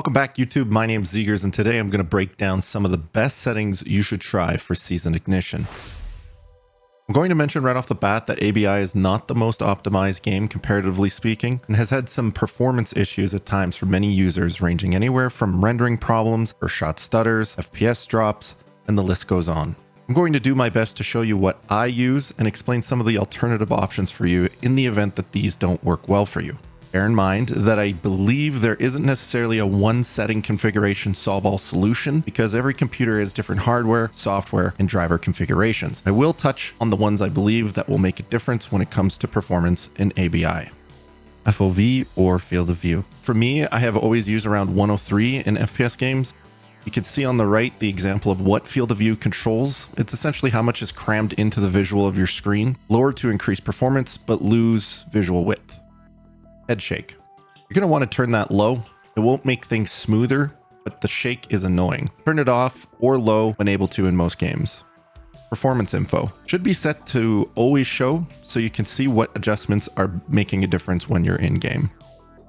Welcome back, YouTube. My name's Zeegers, and today I'm going to break down some of the best settings you should try for Season Ignition. I'm going to mention right off the bat that ABI is not the most optimized game comparatively speaking, and has had some performance issues at times for many users, ranging anywhere from rendering problems or shot stutters, FPS drops, and the list goes on. I'm going to do my best to show you what I use and explain some of the alternative options for you in the event that these don't work well for you. Bear in mind that I believe there isn't necessarily a one setting configuration solve-all solution because every computer has different hardware, software, and driver configurations. I will touch on the ones I believe that will make a difference when it comes to performance in ABI. FOV or field of view. For me, I have always used around 103 in FPS games. You can see on the right the example of what field of view controls. It's essentially how much is crammed into the visual of your screen. Lower to increase performance, but lose visual width. Head shake. You're going to want to turn that low. It won't make things smoother, but the shake is annoying. Turn it off or low when able to in most games. Performance info should be set to always show so you can see what adjustments are making a difference when you're in game.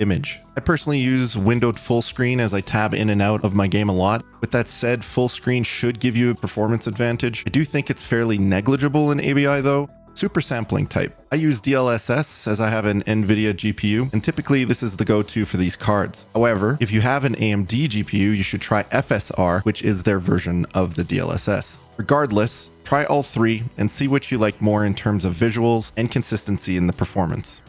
Image. I personally use windowed full screen as I tab in and out of my game a lot. With that said, full screen should give you a performance advantage. I do think it's fairly negligible in ABI though. Super sampling type. I use DLSS as I have an NVIDIA GPU, and typically this is the go-to for these cards. However, if you have an AMD GPU, you should try FSR, which is their version of the DLSS. Regardless, try all three and see which you like more in terms of visuals and consistency in the performance.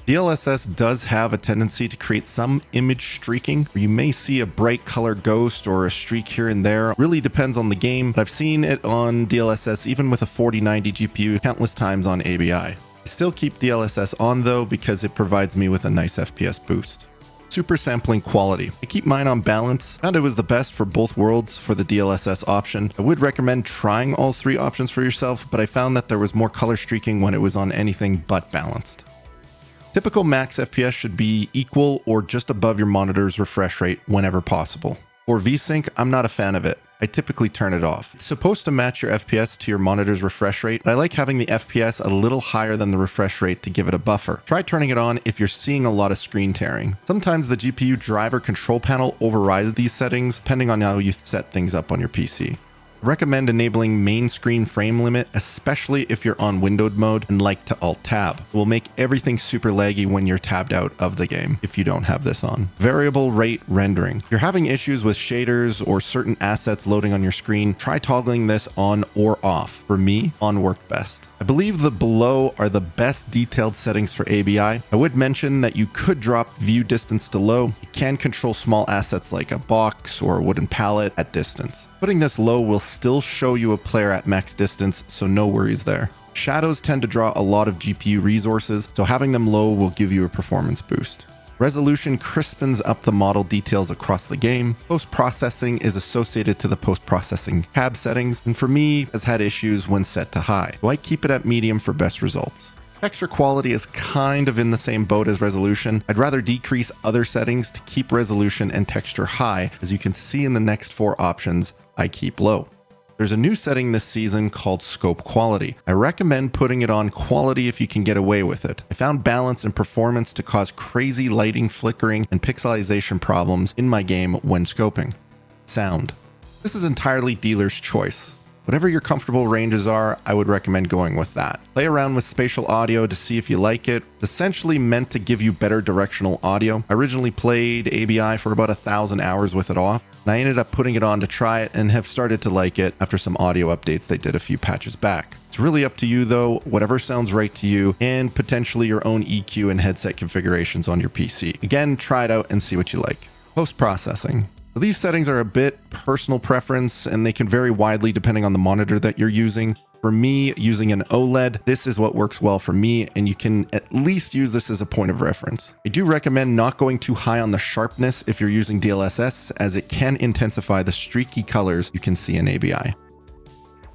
DLSS does have a tendency to create some image streaking, where you may see a bright color ghost or a streak here and there. Really depends on the game, but I've seen it on DLSS even with a 4090 GPU countless times on ABI. I still keep DLSS on though because it provides me with a nice FPS boost. Super sampling quality. I keep mine on balance. Found it was the best for both worlds for the DLSS option. I would recommend trying all three options for yourself, but I found that there was more color streaking when it was on anything but balanced. Typical max FPS should be equal or just above your monitor's refresh rate whenever possible. For VSync, I'm not a fan of it. I typically turn it off. It's supposed to match your FPS to your monitor's refresh rate, but I like having the FPS a little higher than the refresh rate to give it a buffer. Try turning it on if you're seeing a lot of screen tearing. Sometimes the GPU driver control panel overrides these settings depending on how you set things up on your PC. Recommend enabling main screen frame limit, especially if you're on windowed mode and like to alt tab. It will make everything super laggy when you're tabbed out of the game if you don't have this on. Variable rate rendering. If you're having issues with shaders or certain assets loading on your screen, try toggling this on or off. For me, on worked best. I believe the below are the best detailed settings for ABI. I would mention that you could drop view distance to low. You can control small assets like a box or a wooden pallet at distance. Putting this low will still show you a player at max distance, so no worries there. Shadows tend to draw a lot of GPU resources, so having them low will give you a performance boost. Resolution crispens up the model details across the game. Post-processing is associated to the post-processing tab settings, and for me, has had issues when set to high, so I keep it at medium for best results. Texture quality is kind of in the same boat as resolution. I'd rather decrease other settings to keep resolution and texture high. As you can see in the next four options, I keep low. There's a new setting this season called Scope Quality. I recommend putting it on quality if you can get away with it. I found balance and performance to cause crazy lighting, flickering, and pixelization problems in my game when scoping. Sound. This is entirely dealer's choice. Whatever your comfortable ranges are, I would recommend going with that. Play around with spatial audio to see if you like it. It's essentially meant to give you better directional audio. I originally played ABI for about 1,000 hours with it off, and I ended up putting it on to try it and have started to like it after some audio updates they did a few patches back. It's really up to you though, whatever sounds right to you, and potentially your own EQ and headset configurations on your PC. Again, try it out and see what you like. Post-processing. These settings are a bit personal preference and they can vary widely depending on the monitor that you're using. For me, using an OLED, this is what works well for me, and you can at least use this as a point of reference. I do recommend not going too high on the sharpness if you're using DLSS, as it can intensify the streaky colors you can see in ABI.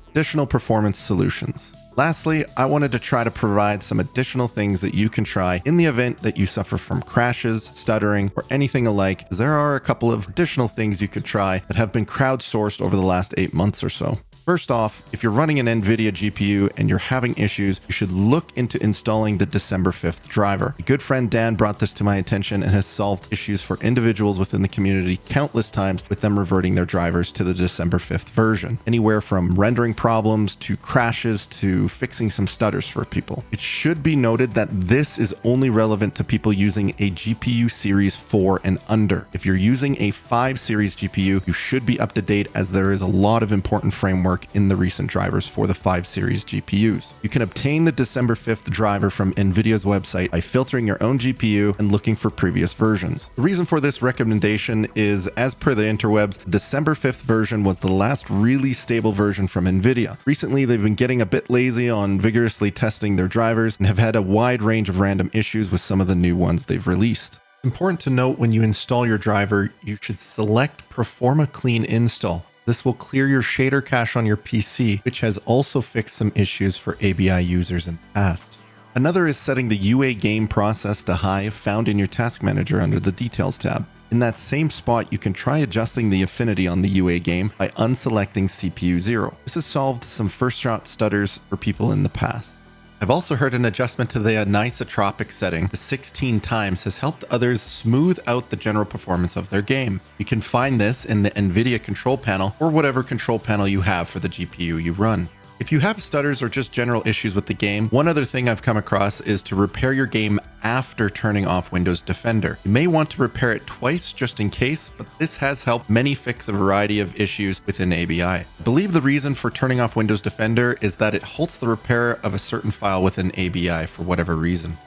Additional performance solutions. Lastly, I wanted to try to provide some additional things that you can try in the event that you suffer from crashes, stuttering, or anything alike, as there are a couple of additional things you could try that have been crowdsourced over the last 8 months or so. First off, if you're running an NVIDIA GPU and you're having issues, you should look into installing the December 5th driver. A good friend Dan brought this to my attention and has solved issues for individuals within the community countless times with them reverting their drivers to the December 5th version. Anywhere from rendering problems to crashes to fixing some stutters for people. It should be noted that this is only relevant to people using a GPU Series 4 and under. If you're using a 5 Series GPU, you should be up to date as there is a lot of important framework in the recent drivers for the 5 Series GPUs. You can obtain the December 5th driver from NVIDIA's website by filtering your own GPU and looking for previous versions. The reason for this recommendation is, as per the interwebs, December 5th version was the last really stable version from NVIDIA. Recently, they've been getting a bit lazy on vigorously testing their drivers and have had a wide range of random issues with some of the new ones they've released. Important to note, when you install your driver, you should select Performa Clean Install. This will clear your shader cache on your PC, which has also fixed some issues for ABI users in the past. Another is setting the UA game process to high found in your task manager under the details tab. In that same spot, you can try adjusting the affinity on the UA game by unselecting CPU 0. This has solved some first shot stutters for people in the past. I've also heard an adjustment to the anisotropic setting to 16 times has helped others smooth out the general performance of their game. You can find this in the NVIDIA control panel or whatever control panel you have for the GPU you run. If you have stutters or just general issues with the game, one other thing I've come across is to repair your game after turning off Windows Defender. You may want to repair it twice just in case, but this has helped many fix a variety of issues within ABI. I believe the reason for turning off Windows Defender is that it halts the repair of a certain file within ABI for whatever reason.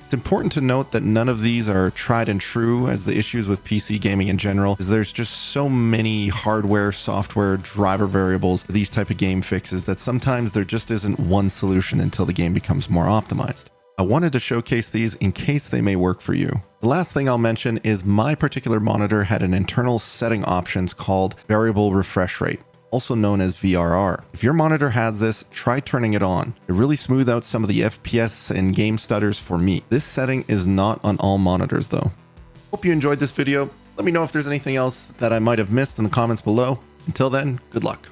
It's important to note that none of these are tried and true, as the issues with PC gaming in general is there's just so many hardware, software, driver variables for these type of game fixes that sometimes there just isn't one solution until the game becomes more optimized. I wanted to showcase these in case they may work for you. The last thing I'll mention is my particular monitor had an internal setting options called variable refresh rate, also known as VRR. If your monitor has this, try turning it on. It really smoothed out some of the FPS and game stutters for me. This setting is not on all monitors though. Hope you enjoyed this video. Let me know if there's anything else that I might have missed in the comments below. Until then, good luck.